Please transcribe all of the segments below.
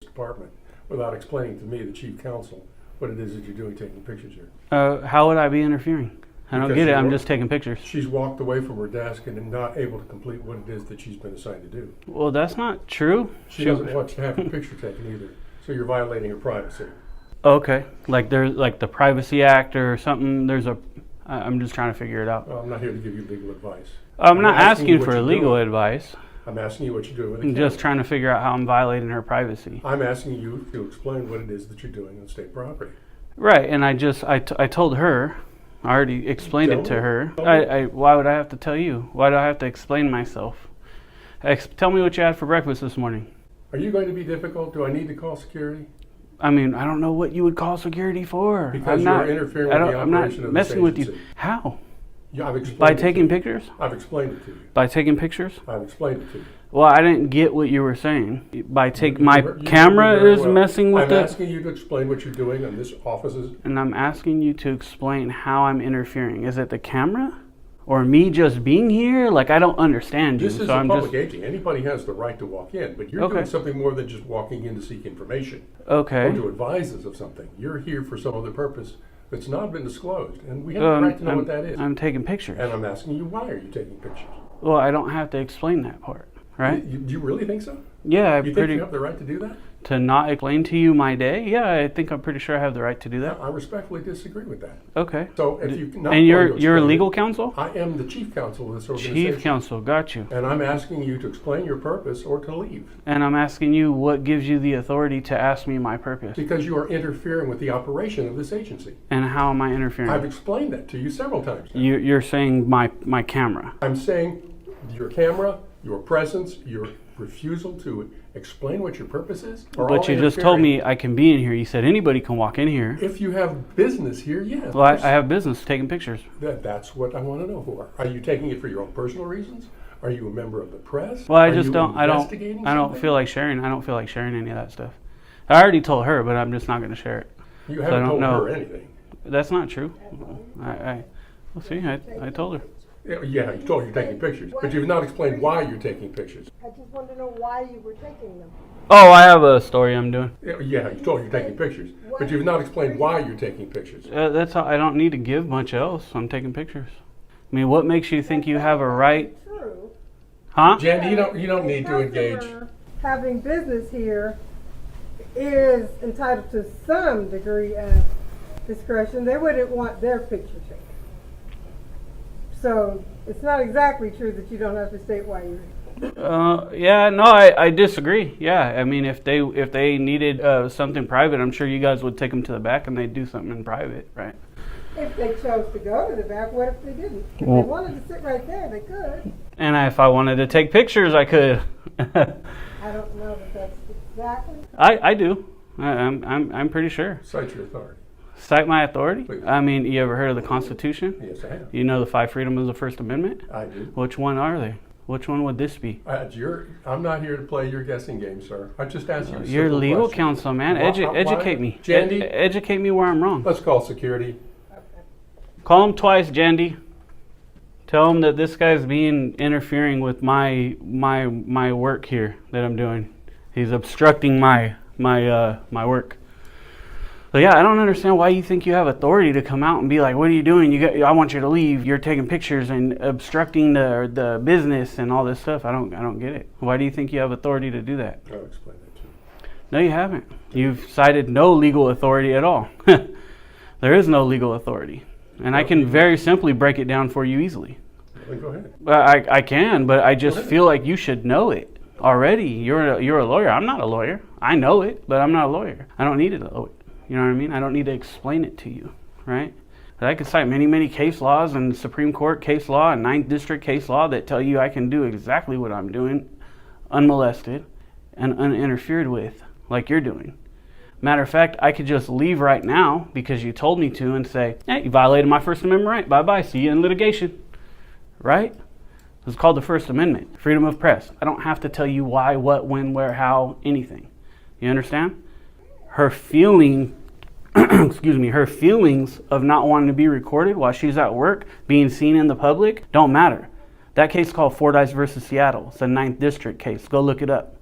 department without explaining to me, the chief counsel, what it is that you're doing taking pictures here. How would I be interfering? I don't get it. I'm just taking pictures. She's walked away from her desk and not able to complete what it is that she's been assigned to do. Well, that's not true. She doesn't want to have her picture taken either, so you're violating her privacy. Okay, like there's like the Privacy Act or something. I'm just trying to figure it out. Well, I'm not here to give you legal advice. I'm not asking for legal advice. I'm asking you what you're doing with the I'm just trying to figure out how I'm violating her privacy. I'm asking you to explain what it is that you're doing on state property. Right, and I told her. I already explained it to her. Why would I have to tell you? Why do I have to explain myself? Tell me what you had for breakfast this morning. Are you going to be difficult? Do I need to call security? I mean, I don't know what you would call security for. Because you're interfering with the operation of this agency. I'm not messing with you. How? Yeah, I've explained By taking pictures? I've explained it to you. By taking pictures? I've explained it to you. Well, I didn't get what you were saying. My camera is messing with I'm asking you to explain what you're doing on this office's. And I'm asking you to explain how I'm interfering. Is it the camera? Or me just being here? Like, I don't understand you. This is a public agency. Anybody has the right to walk in, but you're doing something more than just walking in to seek information. Okay. Or to advise us of something. You're here for some other purpose that's not been disclosed, and we have the right to know what that is. I'm taking pictures. And I'm asking you, why are you taking pictures? Well, I don't have to explain that part, right? Do you really think so? Yeah, You think you have the right to do that? To not explain to you my day? Yeah, I think I'm pretty sure I have the right to do that. I respectfully disagree with that. Okay. So if you and you're legal counsel? I am the chief counsel of this organization. Chief counsel, got you. And I'm asking you to explain your purpose or to leave. And I'm asking you what gives you the authority to ask me my purpose? Because you are interfering with the operation of this agency. And how am I interfering? I've explained that to you several times now. You're saying my camera. I'm saying your camera, your presence, your refusal to explain what your purpose is. But you just told me I can be in here. You said anybody can walk in here. If you have business here, yes. Well, I have business taking pictures. That's what I want to know for. Are you taking it for your own personal reasons? Are you a member of the press? Well, I don't feel like sharing. I don't feel like sharing any of that stuff. I already told her, but I'm just not going to share it. You haven't told her anything. That's not true. Well, see, I told her. Yeah, you told her you're taking pictures, but you've not explained why you're taking pictures. I just want to know why you were taking them. Oh, I have a story I'm doing. Yeah, you told her you're taking pictures, but you've not explained why you're taking pictures. That's how I don't need to give much else. I'm taking pictures. I mean, what makes you think you have a right? True. Huh? Jandy, you don't need to engage. Having business here is entitled to some degree of discretion. They wouldn't want their picture taken. So it's not exactly true that you don't have to state why you're here. Yeah, no, I disagree. Yeah, I mean, if they needed something private, I'm sure you guys would take them to the back and they'd do something in private, right? If they chose to go to the back, what if they didn't? If they wanted to sit right there, they could. And if I wanted to take pictures, I could. I don't know that that's exactly. I do. I'm pretty sure. Cite your authority. Cite my authority? Please. I mean, you ever heard of the Constitution? Yes, I have. You know the 5 freedoms of the First Amendment? I do. Which one are they? Which one would this be? I'm not here to play your guessing game, sir. I just asked you a You're simple legal question. counsel, man. Educate me. Jandy? Educate me where I'm wrong. Let's call security. Call him twice, Jandy. Tell him that this guy's interfering with my work here that I'm doing. He's obstructing my work. So yeah, I don't understand why you think you have authority to come out and be like, "What are you doing? I want you to leave. You're taking pictures and obstructing the business and all this stuff." I don't get it. Why do you think you have authority to do that? I'll explain that to you. No, you haven't. You've cited no legal authority at all. There is no legal authority, and I can very simply break it down for you easily. Go ahead. I can, but I just feel like you should know it already. You're a lawyer. I'm not a lawyer. I know it, but I'm not a lawyer. I don't need to know it. You know what I mean? I don't need to explain it to you, right? But I could cite many case laws and Supreme Court case law and 9th District case law that tell you I can do exactly what I'm doing, unmolested and uninterfered with, like you're doing. Matter of fact, I could just leave right now because you told me to and say, "Hey, you violated my First Amendment right. Bye-bye. See you in litigation." Right? It's called the First Amendment, freedom of press. I don't have to tell you why, what, when, where, how, anything. You understand? Her feeling, her feelings of not wanting to be recorded while she's at work, being seen in the public, don't matter. That case is called Fordyce versus Seattle. It's a 9th District case. Go look it up.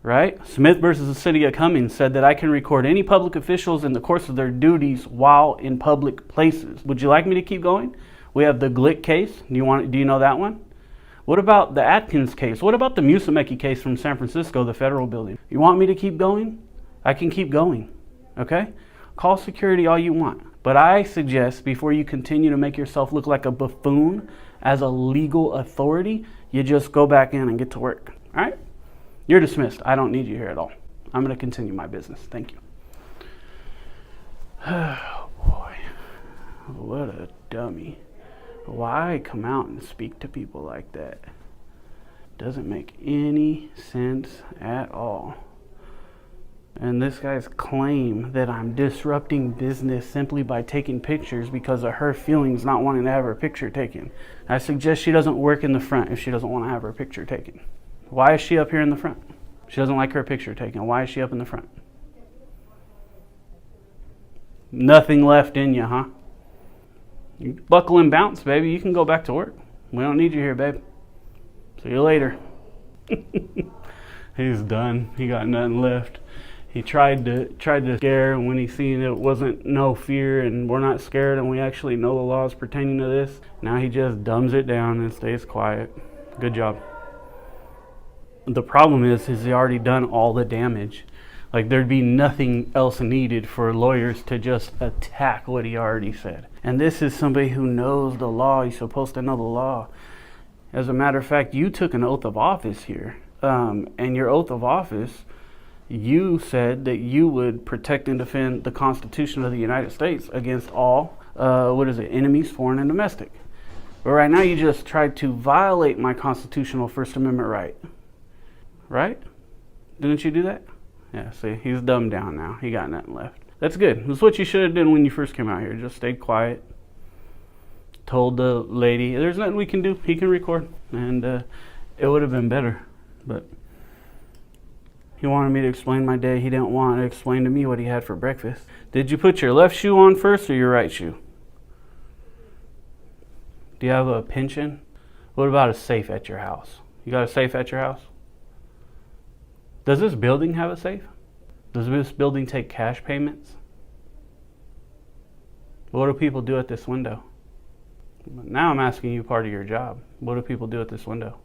right? Smith versus the City of Cummings said that I can record any public officials in the course of their duties while in public places. Would you like me to keep going? We have the Glick case. Do you know that one? What about the Atkins case? What about the Musumeci case from San Francisco, the federal building? You want me to keep going? I can keep going, okay? Call security all you want. But I suggest before you continue to make yourself look like a buffoon as a legal authority, you just go back in and get to work, all right? You're dismissed. I don't need you here at all. I'm going to continue my business. Thank you. Oh, boy. What a dummy. Why come out and speak to people like that? Doesn't make any sense at all. And this guy's claim that I'm disrupting business simply by taking pictures because of her feelings not wanting to have her picture taken. I suggest she doesn't work in the front if she doesn't want to have her picture taken. Why is she up here in the front? She doesn't like her picture taken. Why is she up in the front? Nothing left in you, huh? You buckle and bounce, baby. You can go back to work. We don't need you here, babe. See you later. He's done. He got nothing left. He tried to scare, and when he seen it wasn't no fear and we're not scared and we actually know the laws pertaining to this, now he just dumbs it down and stays quiet. Good job. The problem is he already done all the damage. Like, there'd be nothing else needed for lawyers to just attack what he already said. And this is somebody who knows the law. He's supposed to know the law. As a matter of fact, you took an oath of office here. And your oath of office, you said that you would protect and defend the Constitution of the United States against all, enemies, foreign and domestic. But right now you just tried to violate my constitutional First Amendment right. Right? Didn't you do that? Yeah, see, he's dumbed down now. He got nothing left. That's good. That's what you should have done when you first came out here. Just stayed quiet. Told the lady, there's nothing we can do. He can record. And it would have been better. But he wanted me to explain my day. He didn't want to explain to me what he had for breakfast. Did you put your left shoe on first or your right shoe? Do you have a pension? What about a safe at your house? You got a safe at your house? Does this building have a safe? Does this building take cash payments? What do people do at this window? Now I'm asking you part of your job. What do people do at this window?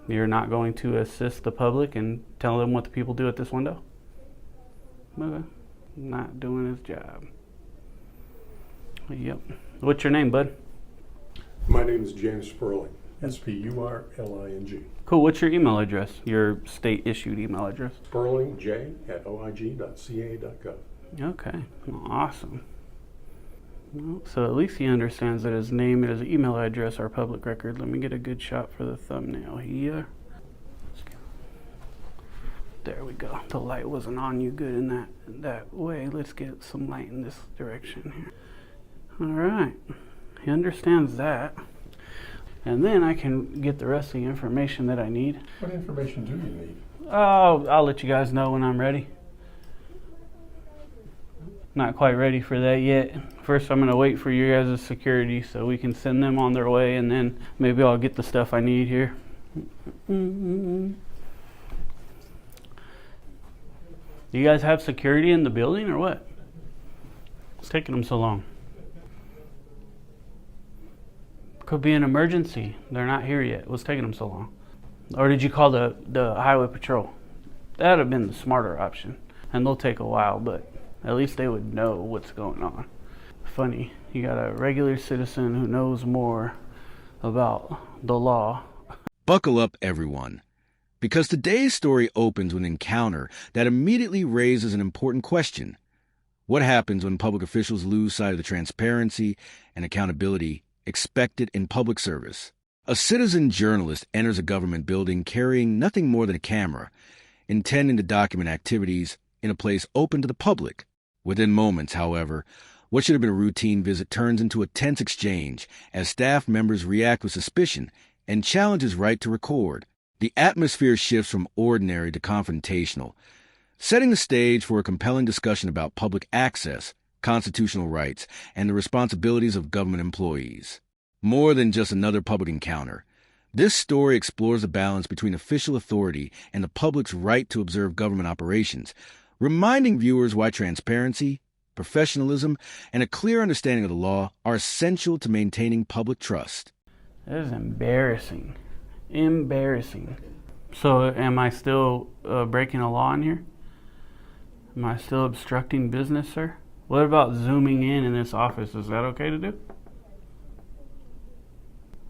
You're not going to assist the public and tell them what the people do at this window? Okay. Not doing his job. Yep. What's your name, bud? My name is James Sperling. Spurling. Cool. What's your email address? Your state-issued email address? SperlingJ@oig.ca.gov. Okay. Well, awesome. Well, so at least he understands that his name and his email address are public record. Let me get a good shot for the thumbnail here. There we go. The light wasn't on you good in that way. Let's get some light in this direction here. All right. He understands that. And then I can get the rest of the information that I need. What information do you need? Oh, I'll let you guys know when I'm ready. Not quite ready for that yet. First, I'm going to wait for you guys' security so we can send them on their way, and then maybe I'll get the stuff I need here. You guys have security in the building or what? What's taking them so long? Could be an emergency. They're not here yet. What's taking them so long? Or did you call the highway patrol? That would have been the smarter option. And they'll take a while, but at least they would know what's going on. Funny, you got a regular citizen who knows more about the law. Buckle up, everyone, because today's story opens with an encounter that immediately raises an important question. What happens when public officials lose sight of the transparency and accountability expected in public service? A citizen journalist enters a government building carrying nothing more than a camera, intending to document activities in a place open to the public. Within moments, however, what should have been a routine visit turns into a tense exchange as staff members react with suspicion and challenge his right to record. The atmosphere shifts from ordinary to confrontational, setting the stage for a compelling discussion about public access, constitutional rights, and the responsibilities of government employees. More than just another public encounter, This story explores the balance between official authority and the public's right to observe government operations, reminding viewers why transparency, professionalism, and a clear understanding of the law are essential to maintaining public trust. That is embarrassing. Embarrassing. So am I still breaking a law in here? Am I still obstructing business, sir? What about zooming in this office? Is that okay to do?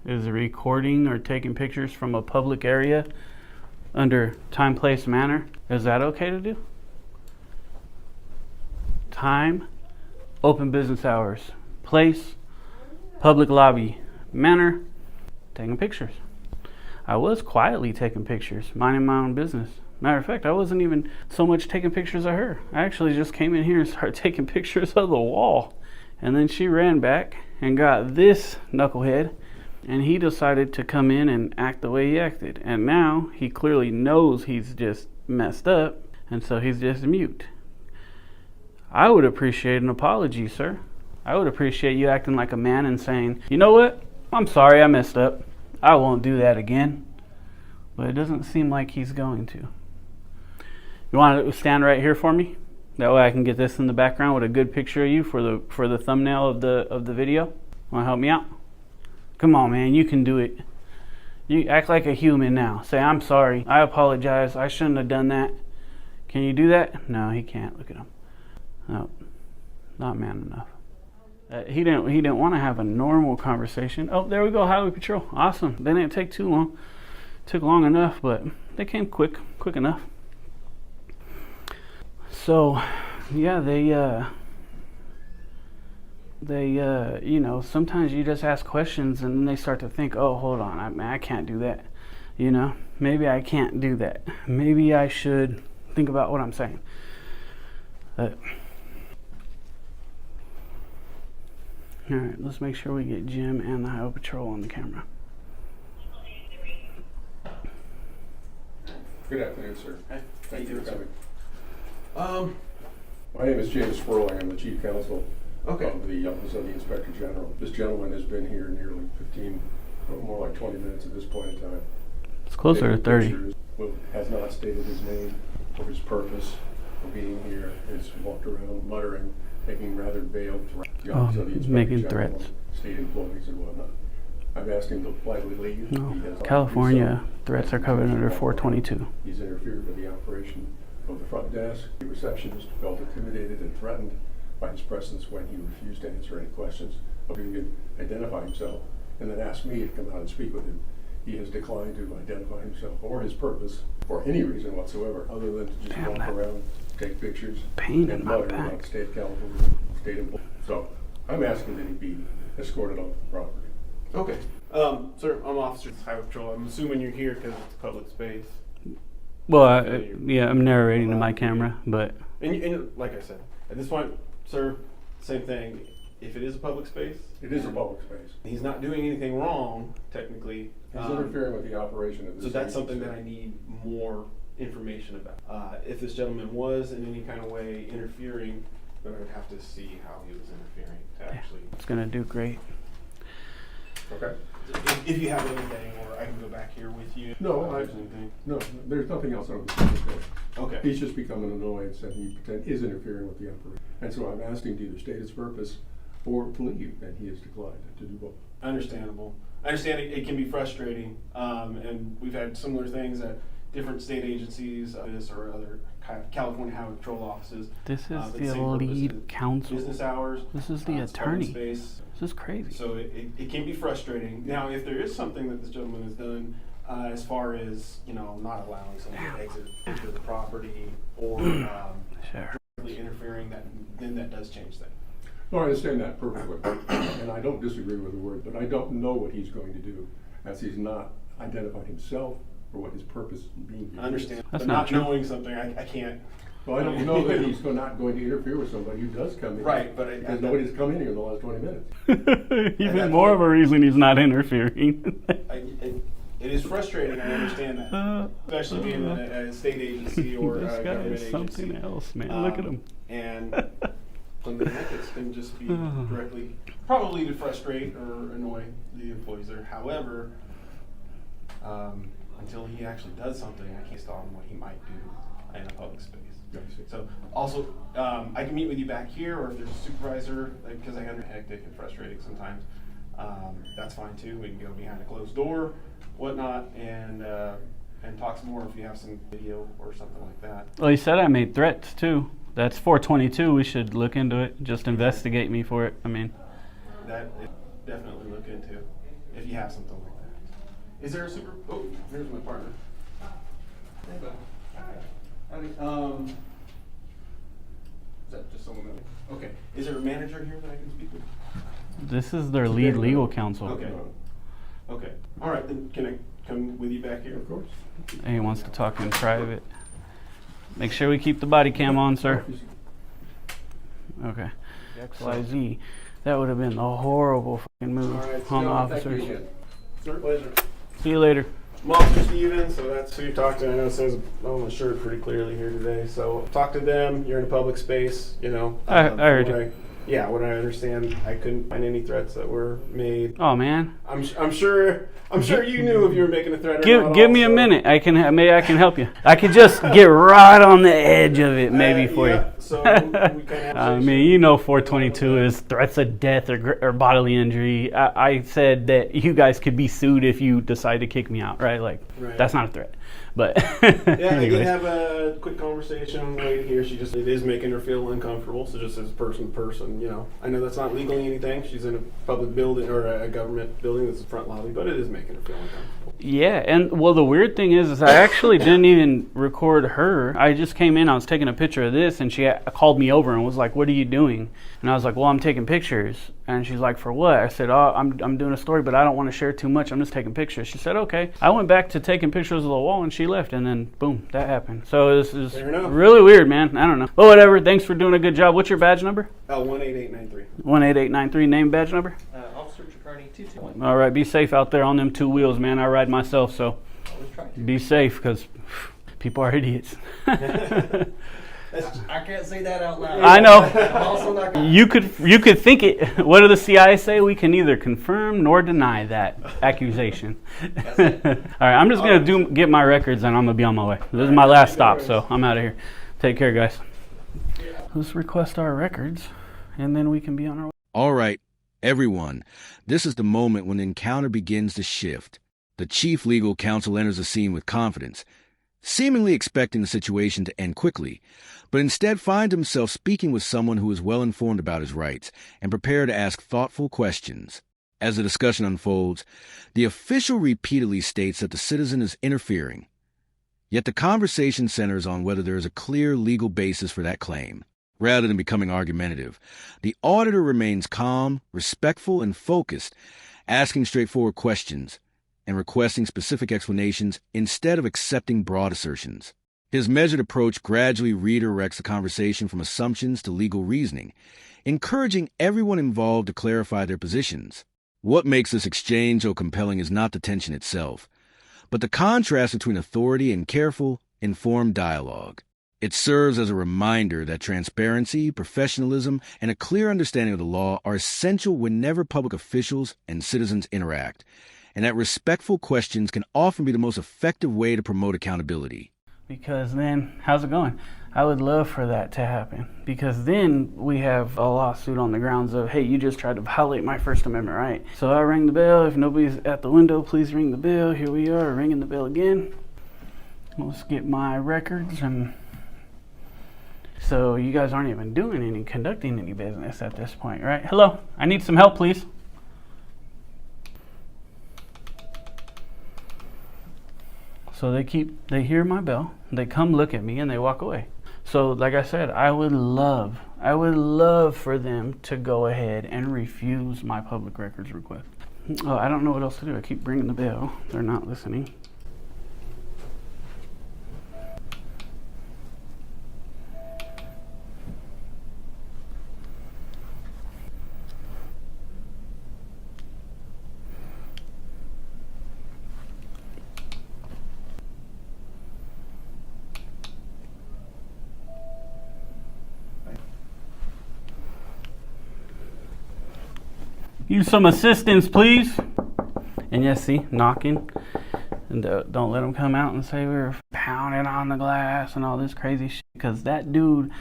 Is recording or taking pictures from a public area under time, place, manner, is that okay to do? Time, open business hours. Place, public lobby. Manner, taking pictures. I was quietly taking pictures, minding my own business. Matter of fact, I wasn't even so much taking pictures of her. I actually just came in here and started taking pictures of the wall. And then she ran back and got this knucklehead, and he decided to come in and act the way he acted. And now he clearly knows he's just messed up, and so he's just mute. I would appreciate an apology, sir. I would appreciate you acting like a man and saying, you know what? I'm sorry, I messed up. I won't do that again. But it doesn't seem like he's going to. You want to stand right here for me? That way I can get this in the background with a good picture of you for the thumbnail of the video. Want to help me out? Come on, man, you can do it. You act like a human now. Say, I'm sorry. I apologize. I shouldn't have done that. Can you do that? No, he can't. Look at him. No, not man enough. He didn't want to have a normal conversation. Oh, there we go, Highway Patrol. Awesome. They didn't take too long. Took long enough, but they came quick enough. So, yeah, they you know, sometimes you just ask questions and then they start to think, oh, hold on, I can't do that. You know, maybe I can't do that. Maybe I should think about what I'm saying. All right, let's make sure we get Jim and the Highway Patrol on the camera. Good afternoon, sir. Hey, Thank you for sir. coming. My name is James Sperling. I'm the Chief Counsel Okay. of the Office of the Inspector General. This gentleman has been here nearly 15, more like 20 minutes at this point in time. It's closer to Taking 30. pictures, has not stated his name or his purpose for being here. Has walked around muttering, making rather veiled threats. The Office of the Inspector making General, threats. state employees and whatnot. I've asked him to politely leave. No, He has not California done so. threats are covered under 422. He's interfered with the operation of the front desk. The receptionist felt intimidated and threatened by his presence when he refused to answer any questions. He could identify himself and then asked me to come out and speak with him. He has declined to identify himself or his purpose for any reason whatsoever other than to just Damn, walk that around, take pictures, pain and in my mutter back. about state of California, state employees. So I'm asking that he be escorted off the property. Okay. Sir, I'm Officer of Highway Patrol. I'm assuming you're here because it's public space. Well, yeah, I'm narrating to my camera, but And like I said, at this point, sir, same thing. If it is a public space, It is a public space. he's not doing anything wrong, technically. He's interfering with the operation of this. So that's something agency. that I need more information about. If this gentleman was in any kind of way interfering, then I would have to see how he was interfering to actually. it's gonna do great. Okay. If you have anything, or I can go back here with you. No, if I- there's anything. No, there's nothing else on the subject. Okay. He's just become an annoyance and he is interfering with the operation. And so I've asked him to either state his purpose or to leave, and he has declined to do both. Understandable. I understand it can be frustrating, and we've had similar things at different state agencies, this or other California Highway Patrol offices. This is but the same purpose lead is counsel. Business hours. This is the it's public attorney. space. This is crazy. So it can be frustrating. Now, if there is something that this gentleman has done, as far as, not allowing someone to exit into the property or Sure. directly interfering, then that does change things. No, I understand that perfectly, and I don't disagree with the word, but I don't know what he's going to do, as he's not identified himself or what his purpose in being here I understand. That's but not not true. knowing something, I can't. Well, I don't know that he's not going to interfere with somebody who does come in. Right, but because nobody's come in here in the last 20 minutes. Even that more point- of a reason he's not interfering. It is frustrating, I understand that. Especially being a state agency or this a guy government is something agency. else, man. Look at him. And some of the methods can just be directly, probably to frustrate or annoy the employees there. However, until he actually does something, I can't stop him what he might do in a public space. Yeah, I see. So also, I can meet with you back here, or if there's a supervisor, because I understand hectic and frustrating sometimes, that's fine too. We can go behind a closed door, whatnot, and talk some more if you have some video or something like that. Well, he said I made threats too. That's 422. We should look into it. Just investigate me for it. I mean, That definitely look into if you have something like that. Is there a super? Oh, here's my partner. Is that just someone that? Okay. Is there a manager here that I can speak with? this is their lead legal counsel. Okay. Okay. All right. Then can I come with you back here? Of course. He wants to talk in private. Make sure we keep the body cam on, sir. Okay. XYZ. That would have been a horrible fucking move All right. on the Thank you officers. again. Sir, pleasure. See you later. I'm Officer Stevens, so that's who you talked to. I know it says on the shirt pretty clearly here today. So talk to them. You're in a public space, you know. I heard you. Yeah, what I understand, I couldn't find any threats that were made. Oh man. I'm sure you knew if you were making a threat or not. Give me a also. minute. Maybe I can help you. I could just get right on the edge of it, maybe for yeah, you. So we kind of I mean, you know, 422 is threats of death or bodily injury. I said that you guys could be sued if you decide to kick me out, right? Like, Right. that's not a threat. But Yeah, I did anyways. have a quick conversation on the way here. It is making her feel uncomfortable. So just as person to person, you know, I know that's not legally anything. She's in a public building or a government building that's the front lobby, but it is making her feel uncomfortable. Yeah, and well, the weird thing is I actually didn't even record her. I just came in, I was taking a picture of this, and she called me over and was like, "What are you doing?" And I was like, "Well, I'm taking pictures." And she's like, "For what?" I said, "Oh, I'm doing a story, but I don't want to share too much. I'm just taking pictures." She said, "Okay." I went back to taking pictures of the wall, and she left, and then boom, that happened. So this is Fair enough. really weird, man. I don't know, but whatever. Thanks for doing a good job. What's your badge number? 18893. 18893. Name, badge number. Officer Tricardi 221. All right, be safe out there on them two wheels, man. I ride myself, so Always try to. be safe because people are idiots. I can't say that out loud. I know. I'm also not gonna. You could think it. What do the CIA say? We can neither confirm nor deny that accusation. That's it. All right, I'm just gonna get my records and I'm gonna be on my way. This is my last stop, so I'm out of here. Take care, guys. Let's request our records, and then we can be on our way. All right, everyone, this is the moment when the encounter begins to shift. The chief legal counsel enters the scene with confidence, seemingly expecting the situation to end quickly, but instead finds himself speaking with someone who is well informed about his rights and prepared to ask thoughtful questions. As the discussion unfolds, the official repeatedly states that the citizen is interfering. Yet the conversation centers on whether there is a clear legal basis for that claim. Rather than becoming argumentative, the auditor remains calm, respectful, and focused, asking straightforward questions and requesting specific explanations instead of accepting broad assertions. His measured approach gradually redirects the conversation from assumptions to legal reasoning, encouraging everyone involved to clarify their positions. What makes this exchange so compelling is not the tension itself, but the contrast between authority and careful, informed dialogue. It serves as a reminder that transparency, professionalism, and a clear understanding of the law are essential whenever public officials and citizens interact, and that respectful questions can often be the most effective way to promote accountability. Because then, how's it going? I would love for that to happen. Because then we have a lawsuit on the grounds of, hey, you just tried to violate my First Amendment right. So I rang the bell. If nobody's at the window, please ring the bell. Here we are, ringing the bell again. Let's get my records. And so you guys aren't even conducting any business at this point, right? Hello, I need some help, please. So they hear my bell, they come look at me, and they walk away. So like I said, I would love for them to go ahead and refuse my public records request. Oh, I don't know what else to do. I keep ringing the bell. They're not listening. Use some assistance, please. And yes, see, knocking. And don't let them come out and say we were pounding on the glass and all this crazy shit. Because that dude,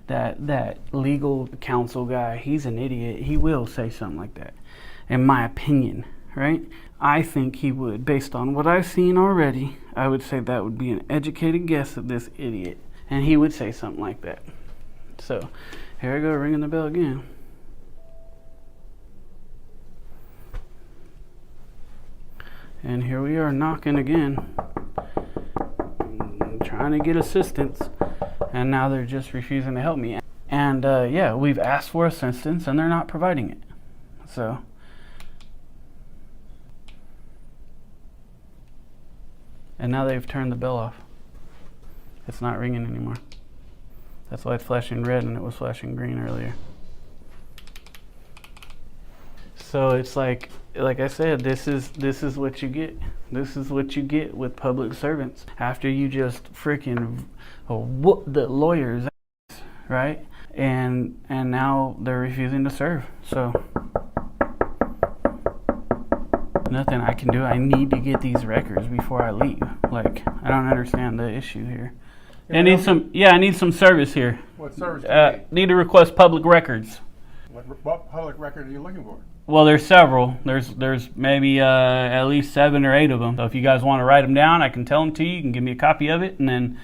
that legal counsel guy, he's an idiot. He will say something like that, in my opinion, right? I think he would. Based on what I've seen already, I would say that would be an educated guess of this idiot. And he would say something like that. So, here I go, ringing the bell again. And here we are knocking again, trying to get assistance, and now they're just refusing to help me. And yeah, we've asked for assistance and they're not providing it. So, and now they've turned the bell off. It's not ringing anymore. That's why it's flashing red and it was flashing green earlier. So it's like I said, this is what you get. This is what you get with public servants. After you just freaking whoop the lawyers, right? And now they're refusing to serve. So nothing I can do. I need to get these records before I leave. Like, I don't understand the issue here. I need some service here. What service do you need? Need to request public records. What public record are you looking for? Well, there's several. There's maybe at least 7 or 8 of them. So if you guys want to write them down, I can tell them to you. You can give me a copy of it, and then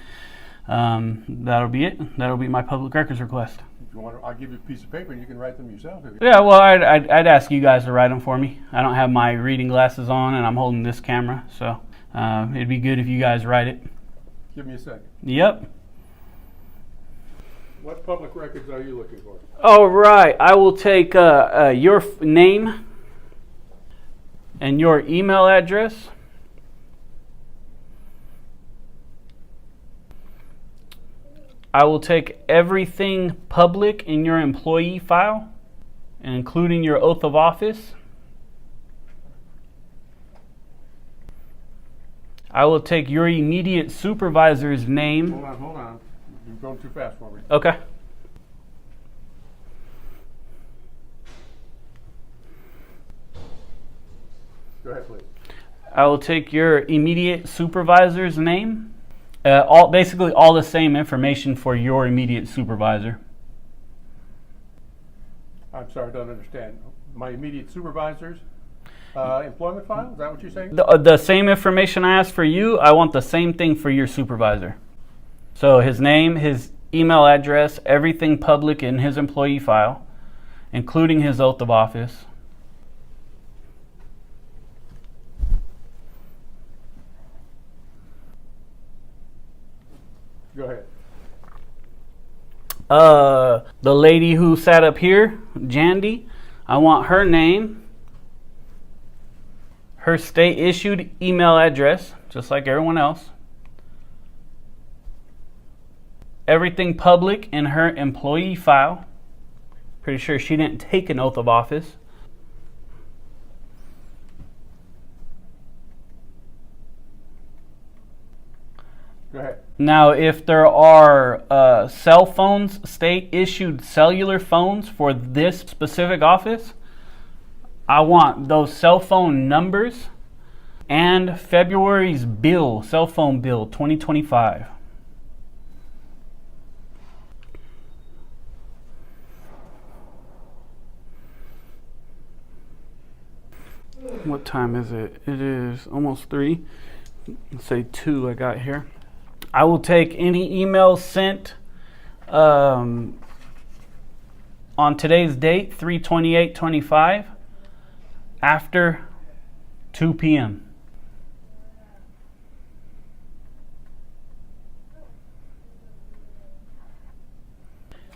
that'll be it. That'll be my public records request. If you want, I'll give you a piece of paper and you can write them yourself. Yeah, well, I'd ask you guys to write them for me. I don't have my reading glasses on, and I'm holding this camera, so it'd be good if you guys write it. Give me a second. Yep. What public records are you looking for? All right, I will take your name and your email address. I will take everything public in your employee file, including your oath of office. I will take your immediate supervisor's name. Hold on. You're going too fast for me. Okay. Go ahead, please. I will take your immediate supervisor's name. Basically all the same information for your immediate supervisor. I'm sorry, I don't understand. My immediate supervisor's employment file? Is that what you're saying? The same information I asked for you, I want the same thing for your supervisor. So his name, his email address, everything public in his employee file, including his oath of office. Go ahead. The lady who sat up here, Jandy, I want her name, her state issued email address, just like everyone else. Everything public in her employee file. Pretty sure she didn't take an oath of office. Go ahead. Now, if there are cell phones, state-issued cellular phones for this specific office, I want those cell phone numbers and February's bill, cell phone bill 2025. What time is it? It is almost 3. Let's say 2 I got here. I will take any emails sent on today's date, 3/28/25, after 2 p.m.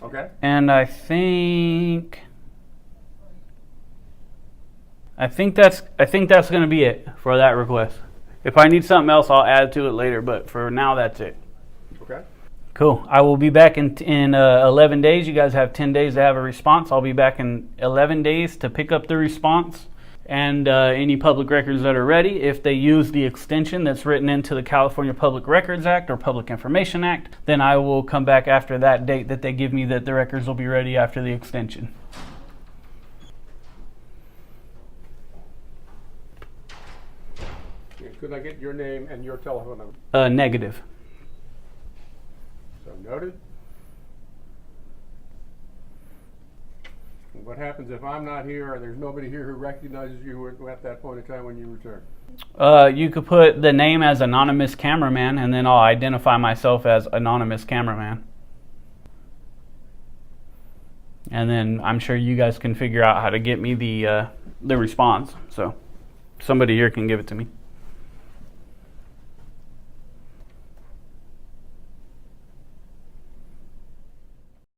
Okay. And I think that's going to be it for that request. If I need something else, I'll add to it later, but for now, that's it. Okay. Cool. I will be back in 11 days. You guys have 10 days to have a response. I'll be back in 11 days to pick up the response and any public records that are ready. If they use the extension that's written into the California Public Records Act or Public Information Act, then I will come back after that date that they give me that the records will be ready after the extension. Good Could I get your name and your telephone number? Negative. So noted. And what happens if I'm not here or there's nobody here who recognizes you at that point in time when you return? You could put the name as anonymous cameraman, and then I'll identify myself as anonymous cameraman. And then I'm sure you guys can figure out how to get me the response. So somebody here can give it to me.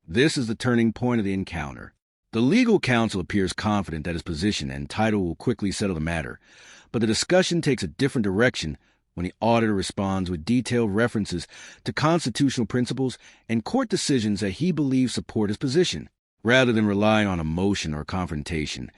This is the turning point of the encounter. The legal counsel appears confident that his position and title will quickly settle the matter, but the discussion takes a different direction when the auditor responds with detailed references to constitutional principles and court decisions that he believes support his position. Rather than relying on emotion or confrontation,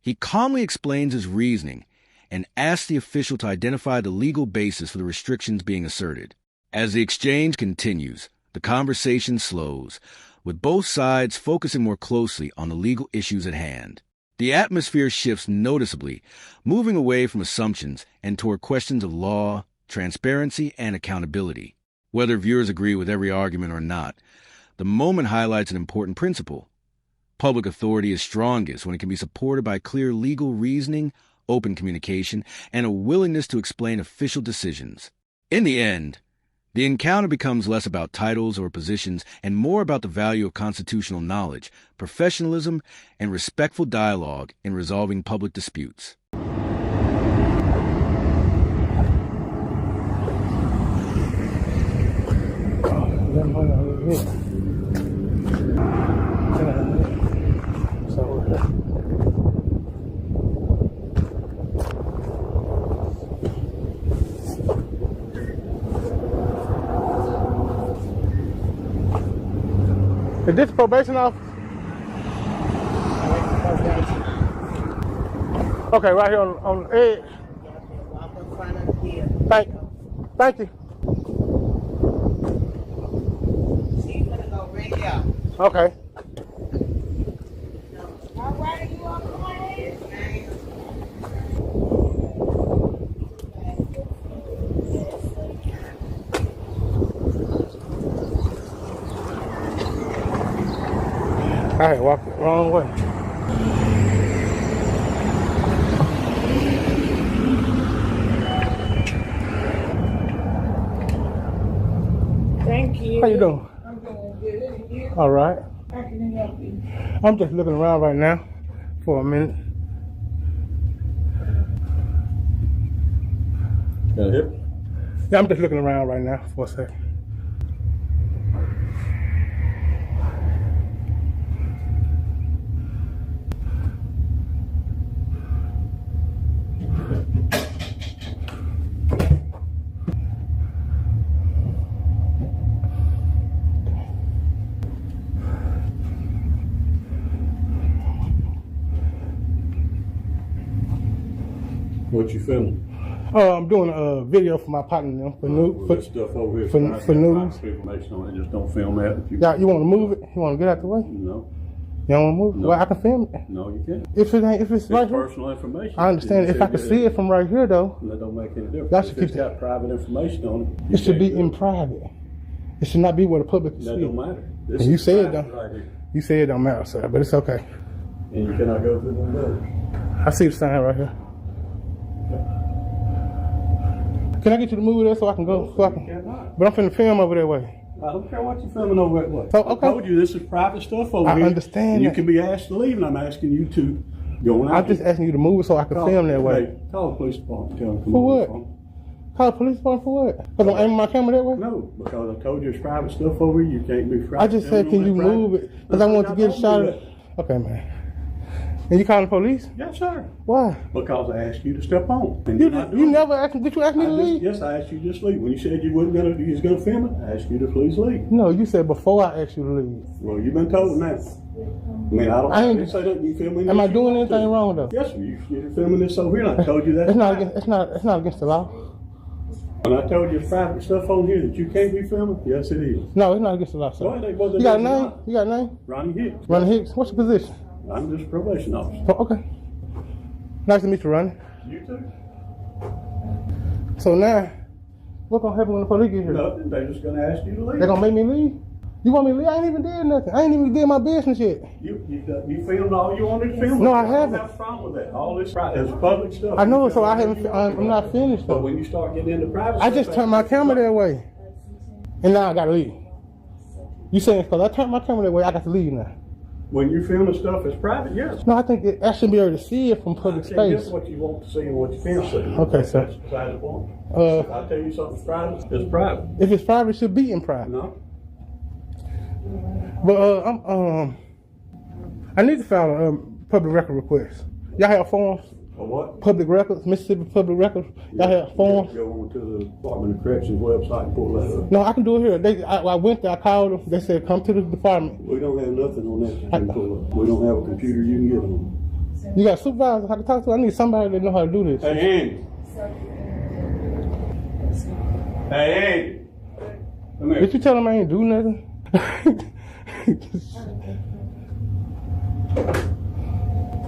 he calmly explains his reasoning and asks the official to identify the legal basis for the restrictions being asserted. As the exchange continues, the conversation slows, with both sides focusing more closely on the legal issues at hand. The atmosphere shifts noticeably, moving away from assumptions and toward questions of law, transparency, and accountability. Whether viewers agree with every argument or not, the moment highlights an important principle. Public authority is strongest when it can be supported by clear legal reasoning, open communication, and a willingness to explain official decisions. In the end, the encounter becomes less about titles or positions and more about the value of constitutional knowledge, professionalism, and respectful dialogue in resolving public disputes. Is this probation office? Okay, right here on the edge. Thank you. Okay. I had walked the wrong way. Thank you. How you doing? I'm doing good. And you? All right. How can I help you? I'm just looking around right now for a minute. Got a hip? Yeah, I'm just looking around right now for a second. What you filming? I'm doing a video for my partner now for news. That stuff over here. for news. Information on it. Just don't film that. If you, Yeah, you want to move it? You want to get out the way? No, You don't want to move it? No. Well, I can film it. no, you can't. If it's right here, Personal information. I understand. You If I can said see it from right here, though, that don't make any difference. That should If it's keep got private information on it. it should be in private. It should not be where the public can That see don't it. matter. This And you is said it private don't. right here. You say it don't matter, sir, but it's okay. And you cannot go through them doors. I see the sign right here. Can I get you to move there so I can go? So I can, cannot. but I'm finna film over that way. I don't care what you're filming over that way. So, okay. I told you this is private stuff over I here. understand And you that. can be asked to leave, and I'm asking you to go out. I'm just asking you to move it so I can film that way. Hey, call the police department. Tell them to come For over what? the phone. Call the police department for what? Because I'm aiming my camera that way? No, because I told you it's private stuff over here. You can't be private. I just said, can you move it? Because I want to get a shot of it. Okay, man. And you calling the police? Yes, sir. Why? Because I asked you to step on. And You you're not doing you it. never asked me. Did you ask me to leave? Yes, I asked you to just leave. When you said you wasn't gonna, you was gonna film it, I asked you to please leave. No, you said before I asked you to leave. Well, you've been told now. I mean, I didn't say that. You filming? Am I this, doing you want anything to. wrong though? Yes, sir. You're filming this over here, and I told you that. It's not against. It's not against the law. When I told you it's private stuff on here that you can't be filming, yes, it is. No, it's not against the law, sir. Why they both- You got a they're name? not. You got a name? Ronnie Hicks. Ronnie Hicks. What's your position? I'm just a probation officer. Oh, okay. Nice to meet you, Ronnie. You too. So now, what's gonna happen when the police get here? Nothing, they're just gonna ask you to leave. They gonna make me leave? You want me to leave? I ain't even did nothing. I ain't even did my business yet. You filmed all you wanted to film. No, I don't haven't. have a problem with that. All this is public stuff. I know, You so I film haven't. everything. I'm not finished But though. when you start getting into private I stuff, just turned my camera that way, and now I gotta leave. You saying because I turned my camera that way, I got to leave now? When you're filming stuff that's private, yes. No, I think I should be able to see it from public I tell you space. what you want to see and what you can't see. Okay, sir. That's beside the point. Uh, I tell you something's private, it's private. If it's private, it should be in private. No. But I need to file a public record request. Y'all have forms? For what? Public records, Mississippi public records. Y'all have forms? Go on to the Department of Corrections website and pull that up. No, I can do it here. I went there, I called them. They said come to the department. We don't have nothing on that you can pull up. We don't have a computer you can get on. You got a supervisor I can talk to? I need somebody that know how to do this. Hey, Andy. Hey, Andy. Come here. Did you tell them I ain't do nothing?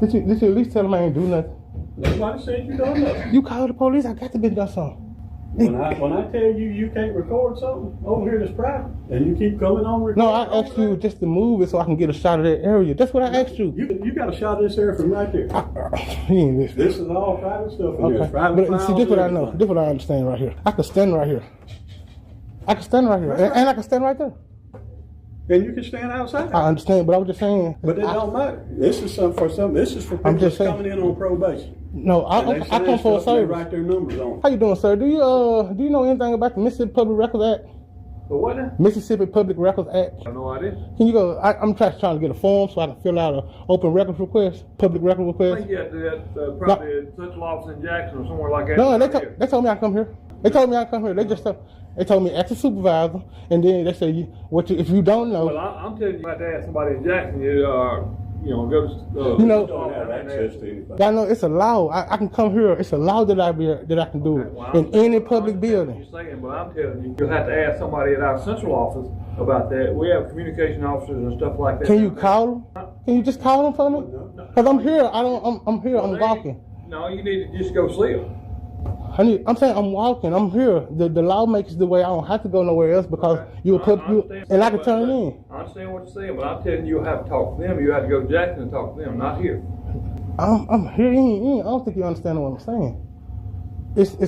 Did you at least tell them I ain't do nothing? Nobody said you done nothing. You called the police, I got to be done something. When I tell you you can't record something over here that's private, and you keep coming on recording. No, I asked you just to move it so I can get a shot of that area. That's what I asked you. You got a shot of this area from right there. You ain't listening. This is all private stuff in Okay. here. Private But see, files this what I and know. everything. This what I understand right here. I can stand right here. I can stand right here. And I can stand right there. And you can stand outside. I understand, but I was just saying. But that don't matter. This is something. This is for people I'm just that's saying. coming in on probation. No, And they I sign come for a stuff and they service. write their numbers on it. How you doing, sir? Do you know anything about the Mississippi Public Records Act? But what now? Mississippi Public Records Act. I have no idea. Can you go? I'm trying to get a form so I can fill out an open records request, public record I request. think you have to do that probably at Central Office in Jackson or somewhere like that. No, Here. they told me I come here. They told me I come here. They told me ask the supervisor, and then they say if you don't know. Well, I'm telling you, you have to ask somebody in Jackson. Go to. You know, Don't have access to anything. I know it's a law. I can come here. It's a law that I can do it in any public building. You're saying, but I'm telling you, you'll have to ask somebody at our central office about that. We have communication officers and stuff like that. Can you call them? Can you just call them for me? Because I'm here. I'm here. I'm walking. No, you need to just go see them. I'm saying I'm walking. I'm here. The law makes it the way I don't have to go nowhere else because and I can turn it in. I understand what you're saying, but I'm telling you, you'll have to talk to them. You have to go to Jackson and talk to them, not here. I'm here. I don't think you understand what I'm saying. Listen,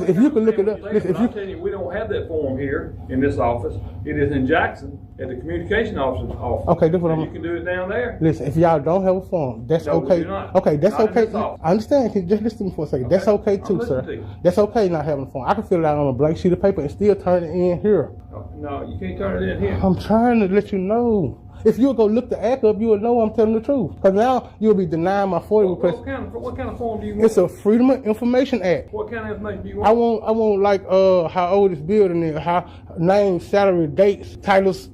if you can look it up. Listen, I'm telling you, we don't have that form here in this office. It is in Jackson at the communication officer's office. Okay, that's what And I'm. you can do it down there. Listen, if y'all don't have a form, that's No, we okay. do not. Okay, that's Not in okay. this office. I understand. Can you just listen to me for a second? That's okay I'm too, sir. listening to you. That's okay not having a form. I can fill it out on a blank sheet of paper and still turn it in here. No, you can't turn it in here. I'm trying to let you know. If you'll go look the act up, you will know I'm telling the truth. Because now you'll be denying my FOIA request. What kind of form do you want? It's a Freedom of Information Act. What kind of information do you want? I want like how old this building is, how name, salary, dates, titles,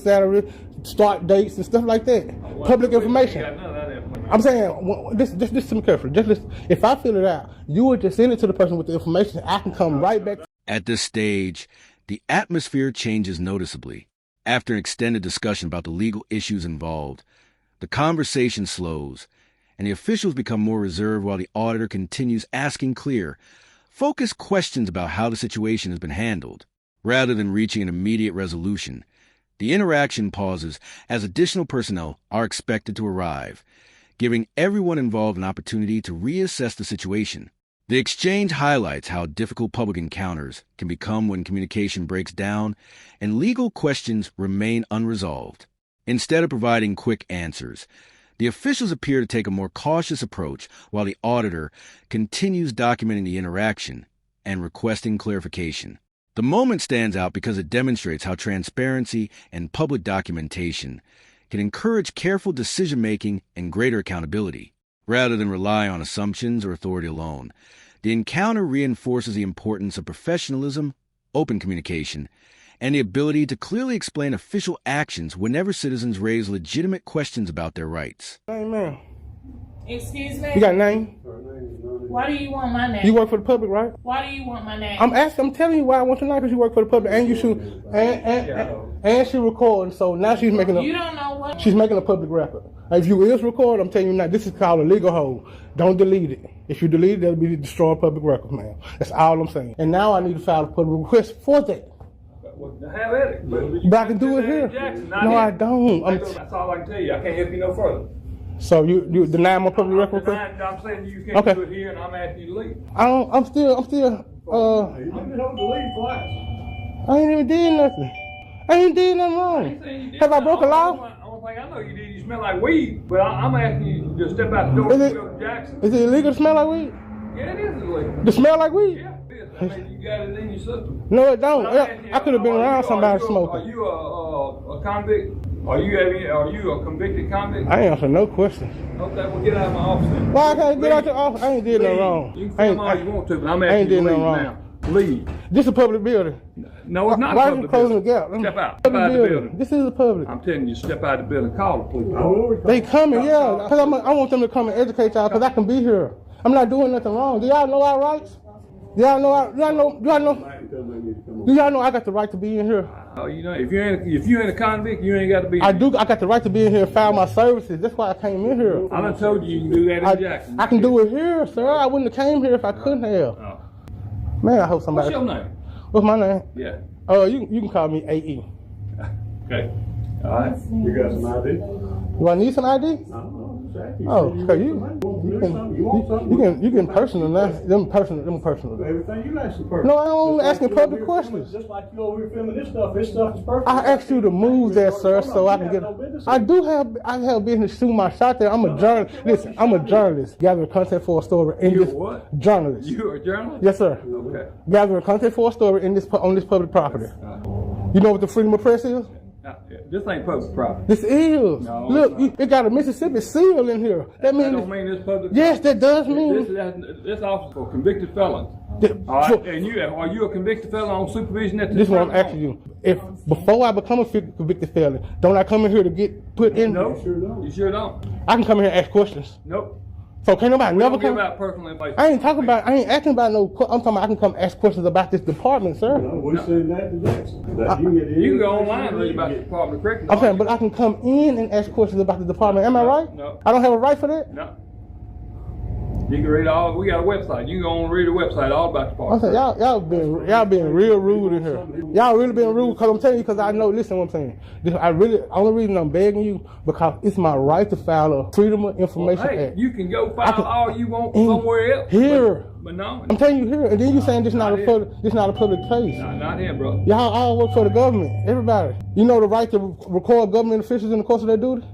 salary, start dates and stuff like that. Public We information. got none of that information. I'm saying, just listen carefully. Just listen. If I fill it out, you would just send it to the person with the information. I can come right back. At this stage, the atmosphere changes noticeably. After an extended discussion about the legal issues involved, the conversation slows, and the officials become more reserved while the auditor continues asking clear, focused questions about how the situation has been handled. Rather than reaching an immediate resolution, the interaction pauses as additional personnel are expected to arrive, giving everyone involved an opportunity to reassess the situation. The exchange highlights how difficult public encounters can become when communication breaks down and legal questions remain unresolved. Instead of providing quick answers, the officials appear to take a more cautious approach while the auditor continues documenting the interaction and requesting clarification. The moment stands out because it demonstrates how transparency and public documentation can encourage careful decision-making and greater accountability. Rather than rely on assumptions or authority alone, the encounter reinforces the importance of professionalism, open communication, and the ability to clearly explain official actions whenever citizens raise legitimate questions about their rights. Amen. Excuse me? You got a name? What Why do you want my name? You work for the public, right? Why do you want my name? I'm telling you why I want to know, because you work for the public, and you should, and she recording. So now she's making You don't know what. she's making a public record. If you is recording, I'm telling you now, this is called a legal hold. Don't delete it. If you delete it, that'll be destroying public records, man. That's all I'm saying. And now I need to file a public request for that. Have at it. But I can do it here. Jackson, No, I don't. That's all I can tell you. I can't help you no further. So you deny my public record request? I'm saying you can't Okay. do it here, and I'm asking you to leave. I'm still. You been able to leave twice. I ain't even did nothing. I ain't did nothing wrong. Have I broke a law? Only thing I know you did, you smell like weed. But I'm asking you to step out the door Is and it- go to Jackson. Is it illegal to smell like weed? Yeah, it is illegal. To smell like weed? Yeah, it is. I mean, you got it in your system. No, it don't. But I'm asking you, I could have been around somebody Are smoking. you a convict? Are you a convicted convict? I ain't answer no questions. Okay, well get out of my office then. Why I can't get out the office? I ain't did nothing wrong. You can I film ain't, all you want to, but I'm I asking ain't you did to leave nothing now. wrong. Leave. This is a public building. No, it's not Why a are you public closing the building. gap? Step out. Step Public out of the building. building. This is a public. I'm telling you, step out of the building. Call the police. They coming, yeah. Cause I want them to come and educate y'all, cause I can be here. I'm not doing nothing wrong. Do y'all know our rights? Do y'all know I got the right to be in here? Oh, you know, if you ain't a convict, you ain't got to be. I got the right to be in here and file my services. That's why I came in here. I done told you can do that in Jackson. I can do it here, sir. I wouldn't have came here if I couldn't have. Oh. Man, I hope somebody. What's your name? What's my name? Yeah. You can call me AE. Okay. All right. You got some ID? Do I need some ID? I don't know. Exactly. Oh, okay. You want something? You can personal now. Them personal. Everything you ask the person. No, I don't Just asking like you public over here filming- questions. Just like you over here filming this stuff is personal. I asked you to move that, sir, so I can get. I have business to my shot there. I'm a journalist. Listen, I'm a journalist. Gathering content for a story. You a what? Journalist. You a journalist? Yes, sir. Okay. Gathering content for a story on this public property. You know what the freedom of press is? This ain't public property. This is. No, Look, it got a Mississippi seal in here. That That means. don't mean this public. Yes, that does mean. This office for convicted felons. that- All right. And are you a convicted felon on supervision at This this is what I'm time? asking you. If before I become a convicted felon, don't I come in here to get put in? No, you sure don't. I can come in here and ask questions. Nope. So can't nobody We never don't give come. out personal information. I ain't asking about no. I'm talking about I can come ask questions about this department, sir. We're saying that to Jackson. You can go online and read about the Department of Corrections. I'm saying, but I can come in and ask questions about the department. Am I right? No. I don't have a right for that. No. You can read all. We got a website. You can go and read the website all about the I'm saying Department. y'all being real rude in here. Y'all really being rude because I'm telling you because I know. Listen, what I'm saying. Only reason I'm begging you because it's my right to file a Freedom of Information Hey, Act. you can go file all you want In somewhere else. here. But no. I'm telling you here, and then you saying this not a Not public, this not a public place. No, not here, bro. Y'all all work for the government. Everybody. You know the right to record government officials in the course of their duty.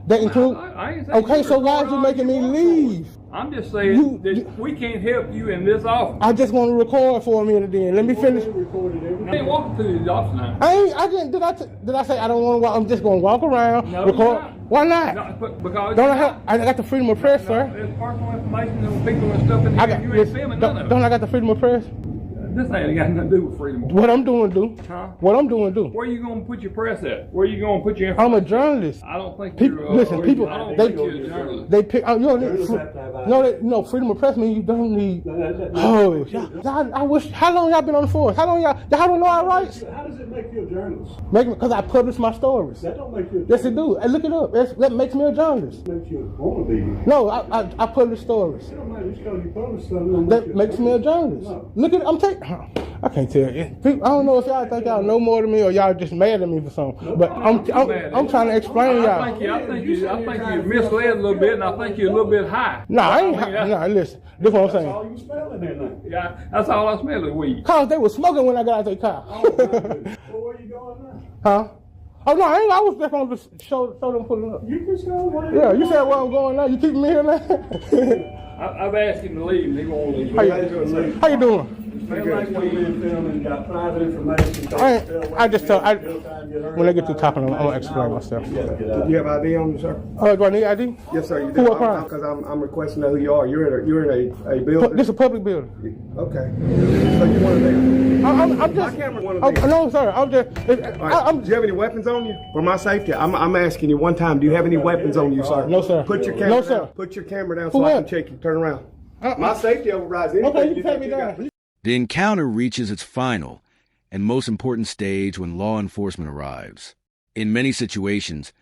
That include. I ain't saying Okay, you so why record is you all making me want. leave? I'm just saying You- that we can't help you in this office. I just want to record for a minute. Then let me finish. I ain't walking through the office now. I didn't. Did I say I don't want to walk? I'm just going to walk around, No, record. you're not. Why not? No, because Don't I have? I got the freedom of press, sir. There's personal information and people and stuff in I here. got. You ain't filming none of Don't it. I got the freedom of press? This ain't got nothing to do with freedom. What I'm doing, do. Huh? What I'm doing, do. Where you gonna put your press at? Where you gonna put your I'm information? a journalist. I don't think People- you're. listen, people- I don't they- think you're a journalist. They pick. You don't need. Journalists have to have No, freedom of press means you don't need. Oh, I wish. How long y'all been on the force? How long y'all don't know our rights? How does it make you a journalist? Because I publish my stories. That don't make you a Yes, it journalist. do. And look it up. That makes me a journalist. That makes you want to be. No, I publish stories. It don't matter. Just because you publish something don't make That you makes me a journalist. No. Look at. I'm taking. I can't tell you. I don't know if y'all think y'all know more than me or y'all just mad at me for something. But I'm trying to explain y'all. I think you misled a little bit, and I think you're a little bit high. Nah, I ain't. mean, that's- Nah, listen. This what I'm That's all saying. you smell in there now. Yeah, that's all I smell is weed. Cause they was smoking when I got out their car. Well, where you going now? Huh? Oh no, I ain't. I was just on the show them pulling up. You can go where Yeah, you said where I'm going now. You keeping me here now? I've asked him to leave, and he won't leave. How you doing? Smell like weed. Filming, got private information. When I get to the top, I'm gonna explain myself. You have ID on you, sir? Do I need ID? Yes, sir. You Who do. what crime? Because I'm requesting to know who you are. You're in a building. This is a public building. Okay. So you want to I'm just. My camera one of Oh, these. no, sir. I'm just. do you have any weapons on you? For my safety, I'm asking you one time. Do you have any weapons on you, sir? No, sir. Put your camera No, down. sir. Put your camera down For so I what? can check you. Turn around. My safety overrides anything. Okay, you you can think take me you got. down. The encounter reaches its final and most important stage when law enforcement arrives. In many situations,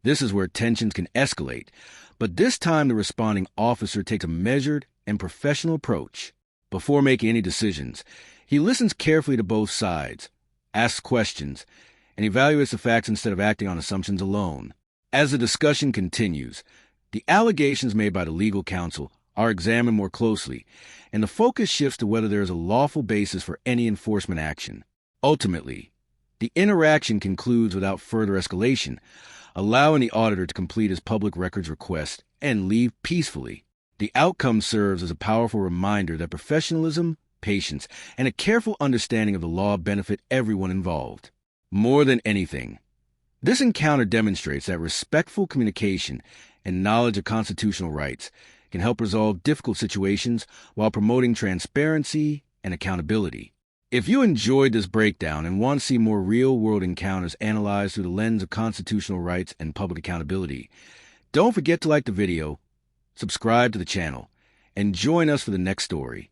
this is where tensions can escalate, but this time the responding officer takes a measured and professional approach. Before making any decisions, he listens carefully to both sides, asks questions, and evaluates the facts instead of acting on assumptions alone. As the discussion continues, the allegations made by the legal counsel are examined more closely, and the focus shifts to whether there is a lawful basis for any enforcement action. Ultimately, the interaction concludes without further escalation, allowing the auditor to complete his public records request and leave peacefully. The outcome serves as a powerful reminder that professionalism, patience, and a careful understanding of the law benefit everyone involved. More than anything, this encounter demonstrates that respectful communication and knowledge of constitutional rights can help resolve difficult situations while promoting transparency and accountability. If you enjoyed this breakdown and want to see more real-world encounters analyzed through the lens of constitutional rights and public accountability, don't forget to like the video, subscribe to the channel, and join us for the next story.